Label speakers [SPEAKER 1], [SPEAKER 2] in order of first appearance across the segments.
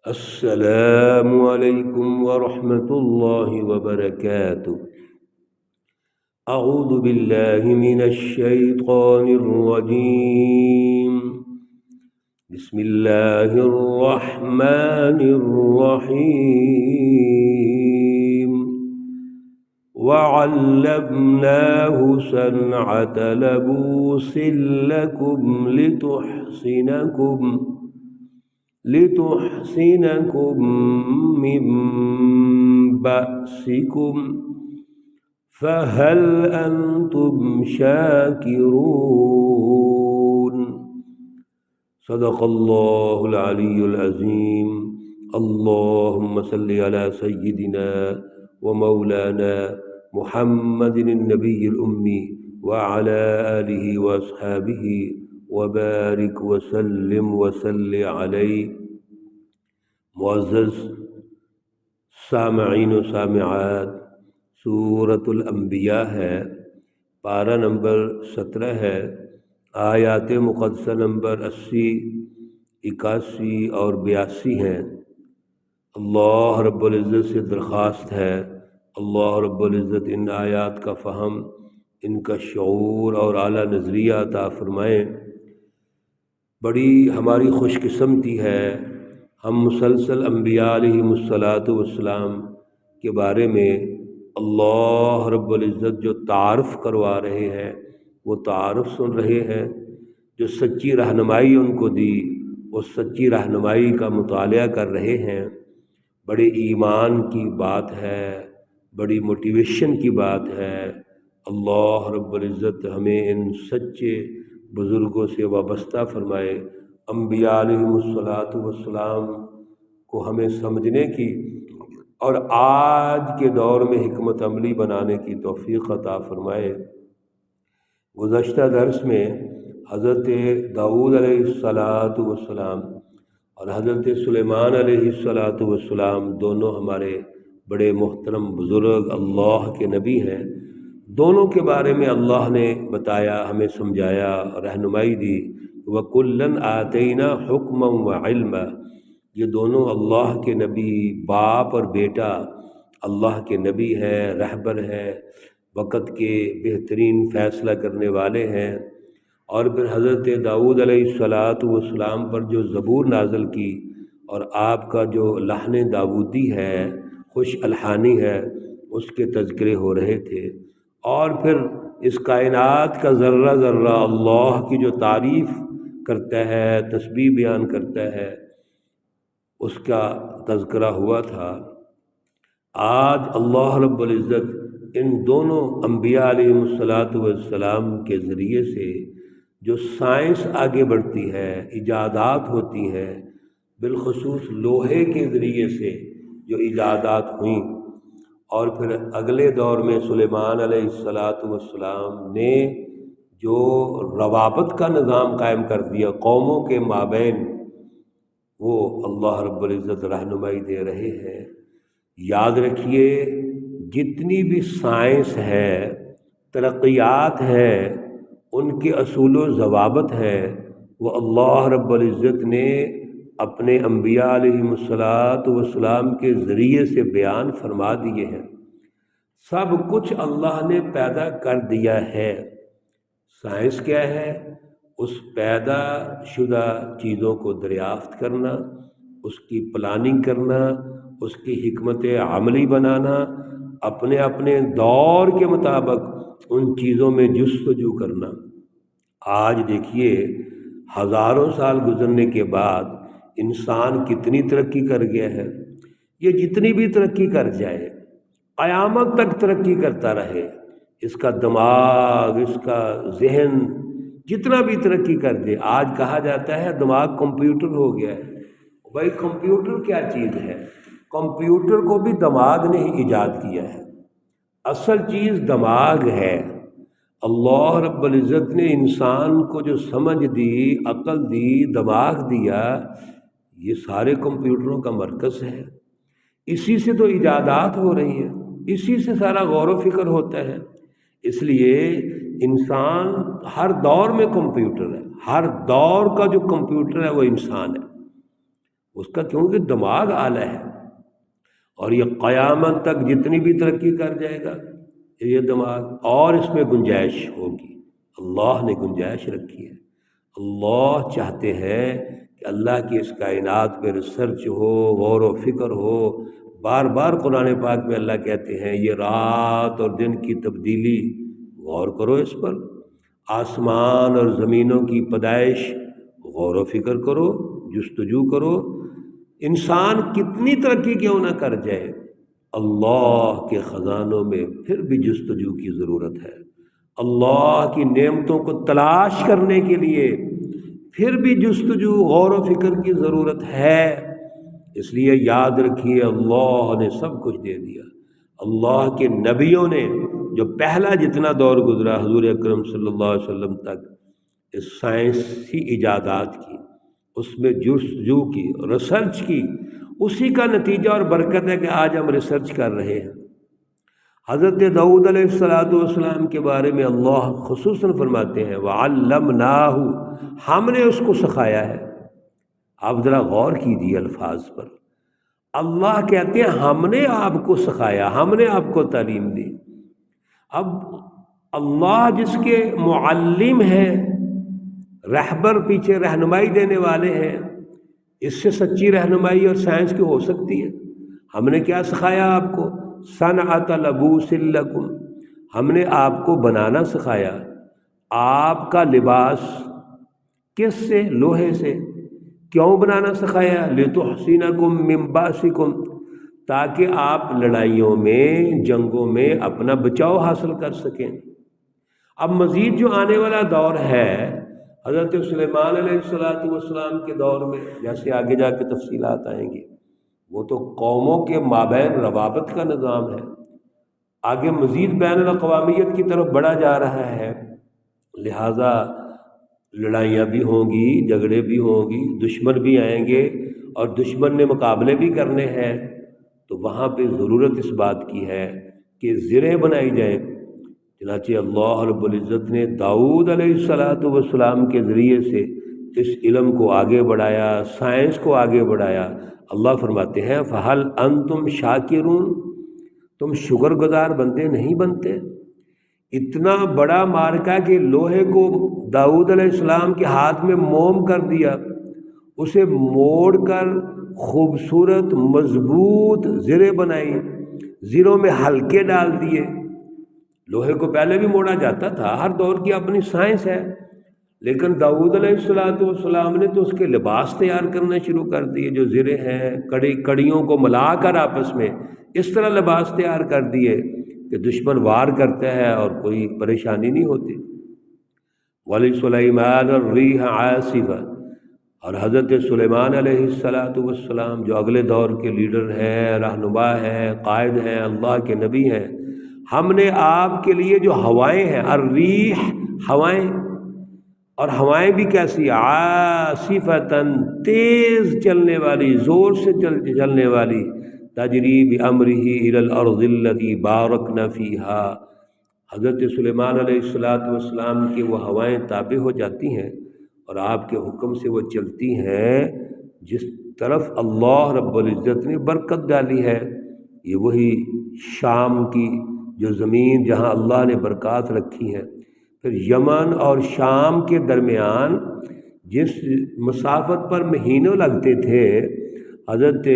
[SPEAKER 1] السلام علیکم ورحمۃ اللہ وبرکاتہ۔ اعوذ باللہ من الشیطان الرجیم، بسم اللہ الرحمن الرحیم۔ وعلمناہ صنعة لبوس لکم لتحصنكم من بأسكم فهل أنتم شاكرون؟ صدق الله العلي العظيم۔ اللهم صل على سيدنا ومولانا محمد النبي الأمي وعلى آله وأصحابه وبارک وسلم وصل علیہ۔ معزز سامعین و سامعات، سورۃ الانبیاء ہے، پارہ نمبر 17 ہے، آیات مقدسہ نمبر 80، 81 اور 82 ہیں۔ اللہ رب العزت سے درخواست ہے، اللہ رب العزت ان آیات کا فہم، ان کا شعور اور اعلیٰ نظریہ عطا فرمائیں۔ بڑی ہماری خوش قسمتی ہے، ہم مسلسل انبیاء علیہم الصلاۃ والسلام کے بارے میں اللہ رب العزت جو تعارف کروا رہے ہیں وہ تعارف سن رہے ہیں۔ جو سچی رہنمائی ان کو دی، وہ سچی رہنمائی کا مطالعہ کر رہے ہیں۔ بڑے ایمان کی بات ہے، بڑی موٹیویشن کی بات ہے۔ اللہ رب العزت ہمیں ان سچے بزرگوں سے وابستہ فرمائے، انبیاء علیہم الصلاۃ والسلام کو ہمیں سمجھنے کی اور آج کے دور میں حکمت عملی بنانے کی توفیق عطا فرمائے۔ گزشتہ درس میں حضرت داؤد علیہ الصلاۃ والسلام اور حضرت سلیمان علیہ الصلاۃ والسلام دونوں ہمارے بڑے محترم بزرگ اللہ کے نبی ہیں۔ دونوں کے بارے میں اللہ نے بتایا، ہمیں سمجھایا، رہنمائی دی۔ وَكُلًّا آتَيْنَا حُكْمًا وَعِلْمًا، یہ دونوں اللہ کے نبی، باپ اور بیٹا اللہ کے نبی ہیں، رہبر ہیں، وقت کے بہترین فیصلہ کرنے والے ہیں۔ اور پھر حضرت داؤد علیہ الصلاۃ والسلام پر جو زبور نازل کی اور آپ کا جو لحن داودی ہے، خوش الحانی ہے، اس کے تذکرے ہو رہے تھے۔ اور پھر اس کائنات کا ذرہ ذرہ اللہ کی جو تعریف کرتا ہے، تسبیح بیان کرتا ہے، اس کا تذکرہ ہوا تھا۔ آج اللہ رب العزت ان دونوں انبیاء علیہم الصلاۃ والسلام کے ذریعے سے جو سائنس آگے بڑھتی ہے، ایجادات ہوتی ہیں، بالخصوص لوہے کے ذریعے سے جو ایجادات ہوئیں، اور پھر اگلے دور میں سلیمان علیہ الصلاۃ والسلام نے جو روابط کا نظام قائم کر دیا قوموں کے مابین، وہ اللہ رب العزت رہنمائی دے رہے ہیں۔ یاد رکھیے، جتنی بھی سائنس ہے، ترقیات ہے، ان کے اصول و ضوابط ہیں، وہ اللہ رب العزت نے اپنے انبیاء علیہم الصلاۃ والسلام کے ذریعے سے بیان فرما دیے ہیں۔ سب کچھ اللہ نے پیدا کر دیا ہے۔ سائنس کیا ہے؟ اس پیدا شدہ چیزوں کو دریافت کرنا، اس کی پلاننگ کرنا، اس کی حکمت عملی بنانا، اپنے اپنے دور کے مطابق ان چیزوں میں جستجو کرنا۔ آج دیکھیے، ہزاروں سال گزرنے کے بعد انسان کتنی ترقی کر گیا ہے۔ یہ جتنی بھی ترقی کر جائے، قیامت تک ترقی کرتا رہے، اس کا دماغ، اس کا ذہن جتنا بھی ترقی کر دے۔ آج کہا جاتا ہے دماغ کمپیوٹر ہو گیا ہے۔ بھائی کمپیوٹر کیا چیز ہے؟ کمپیوٹر کو بھی دماغ نے ہی ایجاد کیا ہے۔ اصل چیز دماغ ہے۔ اللہ رب العزت نے انسان کو جو سمجھ دی، عقل دی، دماغ دیا، یہ سارے کمپیوٹروں کا مرکز ہے۔ اسی سے تو ایجادات ہو رہی ہیں، اسی سے سارا غور و فکر ہوتا ہے۔ اس لیے انسان ہر دور میں کمپیوٹر ہے، ہر دور کا جو کمپیوٹر ہے وہ انسان ہے۔ اس کا کیونکہ دماغ اعلیٰ ہے، اور یہ قیامت تک جتنی بھی ترقی کر جائے گا یہ دماغ، اور اس میں گنجائش ہوگی، اللہ نے گنجائش رکھی ہے۔ اللہ چاہتے ہیں کہ اللہ کی اس کائنات پہ ریسرچ ہو، غور و فکر ہو۔ بار بار قرآن پاک میں اللہ کہتے ہیں یہ رات اور دن کی تبدیلی، غور کرو اس پر، آسمان اور زمینوں کی پیدائش، غور و فکر کرو، جستجو کرو۔ انسان کتنی ترقی کیوں نہ کر جائے، اللہ کے خزانوں میں پھر بھی جستجو کی ضرورت ہے، اللہ کی نعمتوں کو تلاش کرنے کے لیے پھر بھی جستجو، غور و فکر کی ضرورت ہے۔ اس لیے یاد رکھیے اللہ نے سب کچھ دے دیا۔ اللہ کے نبیوں نے جو پہلا جتنا دور گزرا حضور اکرم صلی اللہ علیہ وسلم تک، اس سائنسی ایجادات کی، اس میں جستجو کی، ریسرچ کی، اسی کا نتیجہ اور برکت ہے کہ آج ہم ریسرچ کر رہے ہیں۔ حضرت داؤد علیہ السلام کے بارے میں اللہ خصوصاً فرماتے ہیں وَعَلَّمْنَاهُ، ہم نے اس کو سکھایا ہے۔ آپ ذرا غور کیجیے الفاظ پر، اللہ کہتے ہیں ہم نے آپ کو سکھایا، ہم نے آپ کو تعلیم دی۔ اب اللہ جس کے معلم ہیں، رہبر، پیچھے رہنمائی دینے والے ہیں، اس سے سچی رہنمائی اور سائنس کی ہو سکتی ہے؟ ہم نے کیا سکھایا آپ کو؟ صنعت لبوس لکم، ہم نے آپ کو بنانا سکھایا۔ آپ کا لباس کس سے؟ لوہے سے۔ کیوں بنانا سکھایا؟ لتحصنکم من باسکم، تاکہ آپ لڑائیوں میں، جنگوں میں اپنا بچاؤ حاصل کر سکیں۔ اب مزید جو آنے والا دور ہے، حضرت سلیمان علیہ السلام کے دور میں، جیسے آگے جا کے تفصیلات آئیں گی، وہ تو قوموں کے مابین روابط کا نظام ہے، آگے مزید بین الاقوامیت کی طرف بڑھا جا رہا ہے، لہٰذا لڑائیاں بھی ہوں گی، جھگڑے بھی ہوں گی، دشمن بھی آئیں گے، اور دشمن نے مقابلے بھی کرنے ہیں، تو وہاں پہ ضرورت اس بات کی ہے کہ زرہیں بنائی جائیں۔ چنانچہ اللہ رب العزت نے داؤد علیہ السلام کے ذریعے سے اس علم کو آگے بڑھایا، سائنس کو آگے بڑھایا۔ اللہ فرماتے ہیں فَهَلْ أَنْتُمْ شَاكِرُونَ، تم شکر گزار بندے نہیں بنتے؟ اتنا بڑا مارکا کہ لوہے کو داؤد علیہ السلام کے ہاتھ میں موم کر دیا، اسے موڑ کر خوبصورت مضبوط زریں بنائی، زروں میں حلقے ڈال دیے۔ لوہے کو پہلے بھی موڑا جاتا تھا، ہر دور کی اپنی سائنس ہے، لیکن داؤد علیہ السلام نے تو اس کے لباس تیار کرنا شروع کر دیے، جو زریں ہیں، کڑیوں کو ملا کر آپس میں اس طرح لباس تیار کر دیے کہ دشمن وار کرتا ہے اور کوئی پریشانی نہیں ہوتی۔ وَلِسُلَيْمَانَ الرِّيحَ عَاصِفًا، اور حضرت سلیمان علیہ السلام جو اگلے دور کے لیڈر ہیں، رہنما ہیں، قائد ہیں، اللہ کے نبی ہیں، ہم نے آپ کے لیے جو ہوائیں ہیں، الریح، ہوائیں، اور ہوائیں بھی کیسی؟ عاصفۃً، تیز چلنے والی، زور سے چلنے والی، تجری بامرہ الی الارض التی بارکنا فیہا، حضرت سلیمان علیہ السلام کی وہ ہوائیں تابع ہو جاتی ہیں اور آپ کے حکم سے وہ چلتی ہیں جس طرف اللہ رب العزت نے برکت ڈالی ہے۔ یہ وہی شام کی جو زمین جہاں اللہ نے برکات رکھی ہیں، پھر یمن اور شام کے درمیان جس مسافت پر مہینوں لگتے تھے، حضرت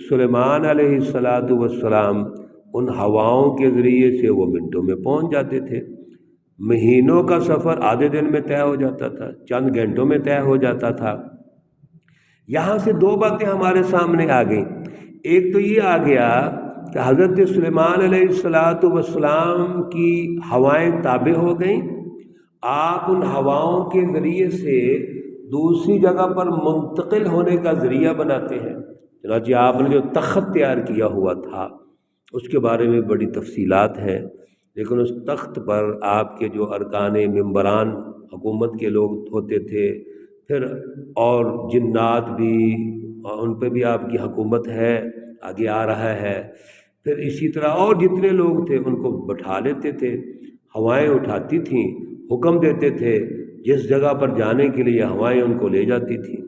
[SPEAKER 1] سلیمان علیہ السلام ان ہواؤں کے ذریعے سے وہ منٹوں میں پہنچ جاتے تھے۔ مہینوں کا سفر آدھے دن میں طے ہو جاتا تھا، چند گھنٹوں میں طے ہو جاتا تھا۔ یہاں سے دو باتیں ہمارے سامنے آ گئیں، ایک تو یہ آ گیا کہ حضرت سلیمان علیہ السلام کی ہوائیں تابع ہو گئیں، آپ ان ہواؤں کے ذریعے سے دوسری جگہ پر منتقل ہونے کا ذریعہ بناتے ہیں۔ چنانچہ آپ نے جو تخت تیار کیا ہوا تھا اس کے بارے میں بڑی تفصیلات ہیں، لیکن اس تخت پر آپ کے جو ارکان ممبران حکومت کے لوگ ہوتے تھے، پھر اور جنات بھی، ان پہ بھی آپ کی حکومت ہے، آگے آ رہا ہے۔ پھر اسی طرح اور جتنے لوگ تھے ان کو بٹھا لیتے تھے، ہوائیں اٹھاتی تھیں، حکم دیتے تھے، جس جگہ پر جانے کے لیے ہوائیں ان کو لے جاتی تھیں۔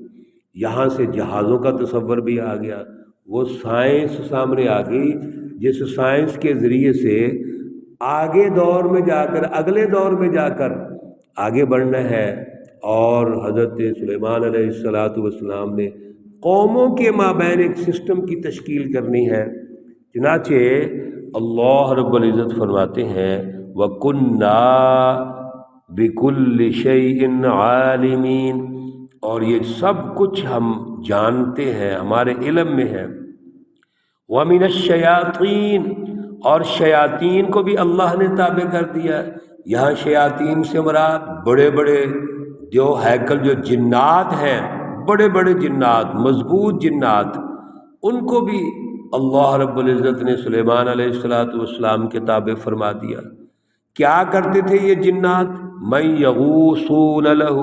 [SPEAKER 1] یہاں سے جہازوں کا تصور بھی آ گیا، وہ سائنس سامنے آ گئی جس سائنس کے ذریعے سے آگے دور میں جا کر، اگلے دور میں جا کر آگے بڑھنا ہے۔ اور حضرت سلیمان علیہ والسلام نے قوموں کے مابین ایک سسٹم کی تشکیل کرنی ہے۔ چنانچہ اللہ رب العزت فرماتے ہیں وَكُنَّا بِكُلِّ شَيْءٍ عَالِمِينَ، اور یہ سب کچھ ہم جانتے ہیں، ہمارے علم میں ہے۔ وَمِنَ الشَّيَاطِينِ، اور شیاطین کو بھی اللہ نے تابع کر دیا۔ یہاں شیاطین سے مراد بڑے بڑے جو ہیکل، جو جنات ہیں، بڑے بڑے جنات، مضبوط جنات، ان کو بھی اللہ رب العزت نے سلیمان علیہ والسلام کے تابع فرما دیا۔ کیا کرتے تھے یہ جنات؟ مَن یغوصون لہ،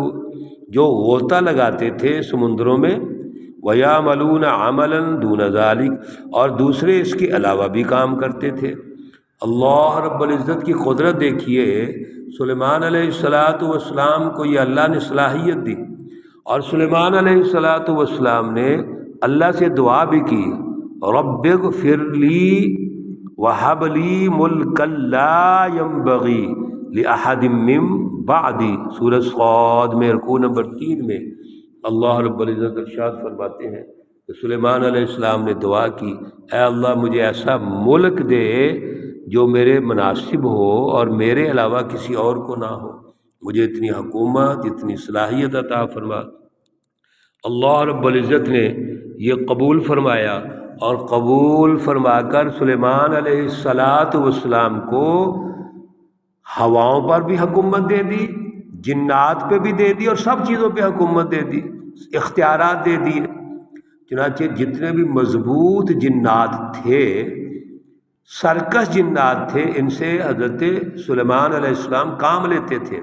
[SPEAKER 1] جو غوطہ لگاتے تھے سمندروں میں، وَيَعْمَلُونَ عَمَلًا دُونَ ذَلِكَ، اور دوسرے اس کے علاوہ بھی کام کرتے تھے۔ اللہ رب العزت کی قدرت دیکھیے، سلیمان علیہ والسلام کو یہ اللہ نے صلاحیت دی، اور سلیمان علیہ والسلام نے اللہ سے دعا بھی کی، رب اغفر لی وہب لی ملکا لا ینبغی لأحد من بعدی، سورہ صاد میں رکوع نمبر 3 میں اللہ رب العزت ارشاد فرماتے ہیں کہ سلیمان علیہ السلام نے دعا کی، اے اللہ مجھے ایسا ملک دے جو میرے مناسب ہو اور میرے علاوہ کسی اور کو نہ ہو، مجھے اتنی حکومت، اتنی صلاحیت عطا فرما۔ اللہ رب العزت نے یہ قبول فرمایا، اور قبول فرما کر سلیمان علیہ والسلام کو ہواؤں پر بھی حکومت دے دی، جنات پہ بھی دے دی، اور سب چیزوں پہ حکومت دے دی، اختیارات دے دیے۔ چنانچہ جتنے بھی مضبوط جنات تھے، سرکش جنات تھے، ان سے حضرت سلیمان علیہ السلام کام لیتے تھے،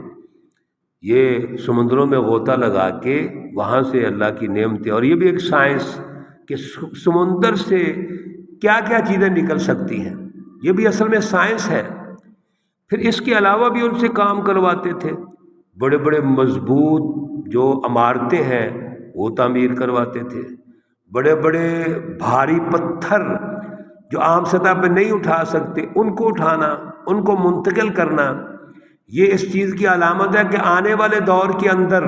[SPEAKER 1] یہ سمندروں میں غوطہ لگا کے وہاں سے اللہ کی نعمتیں۔ اور یہ بھی ایک سائنس کہ سمندر سے کیا کیا چیزیں نکل سکتی ہیں، یہ بھی اصل میں سائنس ہے۔ پھر اس کے علاوہ بھی ان سے کام کرواتے تھے، بڑے بڑے مضبوط جو عمارتیں ہیں وہ تعمیر کرواتے تھے، بڑے بڑے بھاری پتھر جو عام سطح پہ نہیں اٹھا سکتے ان کو اٹھانا، ان کو منتقل کرنا، یہ اس چیز کی علامت ہے کہ آنے والے دور کے اندر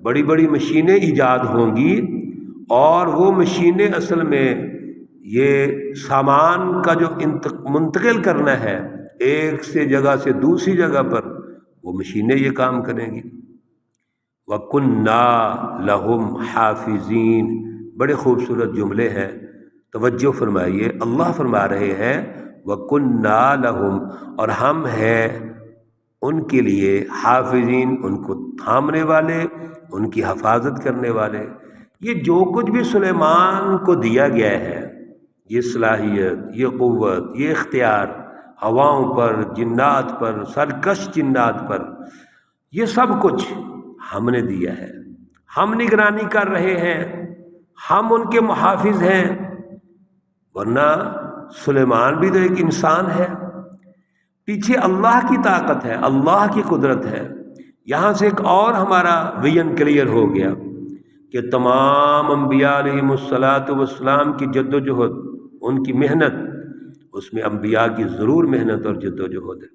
[SPEAKER 1] بڑی بڑی مشینیں ایجاد ہوں گی، اور وہ مشینیں اصل میں یہ سامان کا جو منتقل کرنا ہے ایک سے جگہ سے دوسری جگہ پر، وہ مشینیں یہ کام کریں گی۔ وَكُنَّا لَهُمْ حَافِظِينَ، بڑے خوبصورت جملے ہیں، توجہ فرمائیے۔ اللہ فرما رہے ہیں وَكُنَّا لَهُمْ، اور ہم ہیں ان کے لیے حافظین، ان کو تھامنے والے، ان کی حفاظت کرنے والے۔ یہ جو کچھ بھی سلیمان کو دیا گیا ہے، یہ صلاحیت، یہ قوت، یہ اختیار، ہواؤں پر، جنات پر، سرکش جنات پر، یہ سب کچھ ہم نے دیا ہے، ہم نگرانی کر رہے ہیں، ہم ان کے محافظ ہیں۔ ورنہ سلیمان بھی تو ایک انسان ہے، پیچھے اللہ کی طاقت ہے، اللہ کی قدرت ہے۔ یہاں سے ایک اور ہمارا ویژن کلیئر ہو گیا کہ تمام انبیاء علیہ والسلام کی جد و جہد، ان کی محنت، اس میں انبیاء کی ضرور محنت اور جد و جہد ہے،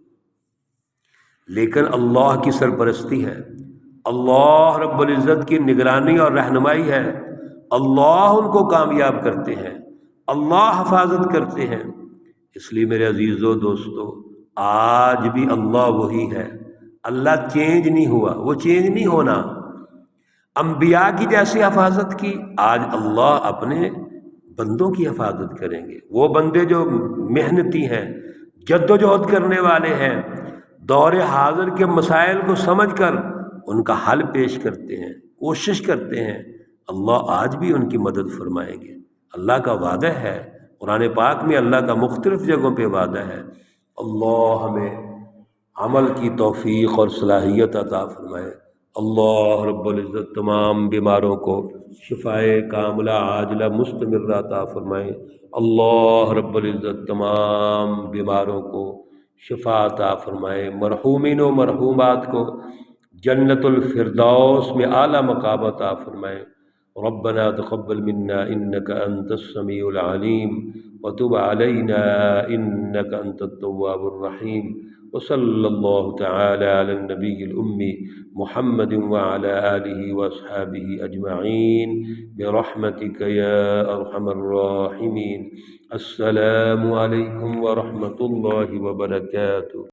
[SPEAKER 1] لیکن اللہ کی سرپرستی ہے، اللہ رب العزت کی نگرانی اور رہنمائی ہے، اللہ ان کو کامیاب کرتے ہیں، اللہ حفاظت کرتے ہیں۔ اس لیے میرے عزیزو دوستو، آج بھی اللہ وہی ہے، اللہ چینج نہیں ہوا، وہ چینج نہیں ہونا۔ انبیاء کی جیسی حفاظت کی، آج اللہ اپنے بندوں کی حفاظت کریں گے۔ وہ بندے جو محنتی ہیں، جد و جہد کرنے والے ہیں، دور حاضر کے مسائل کو سمجھ کر ان کا حل پیش کرتے ہیں، کوشش کرتے ہیں، اللہ آج بھی ان کی مدد فرمائیں گے۔ اللہ کا وعدہ ہے، قرآن پاک میں اللہ کا مختلف جگہوں پہ وعدہ ہے۔ اللہ ہمیں عمل کی توفیق اور صلاحیت عطا فرمائے۔ اللہ رب العزت تمام بیماروں کو شفائے کاملہ عاجلہ مستمرہ عطا فرمائے۔ اللہ رب العزت تمام بیماروں کو شفا عطا فرمائے، مرحومین و مرحومات کو جنت الفردوس میں اعلیٰ مقام عطا فرمائے۔ ربنا تقبل منا إنك أنت السميع العليم وتب علينا إنك أنت التواب الرحيم. وصلى الله تعالى على النبي الأمي محمد وعلى آله وأصحابه أجمعين برحمتك يا أرحم الراحمين. السلام عليكم ورحمة الله وبركاته.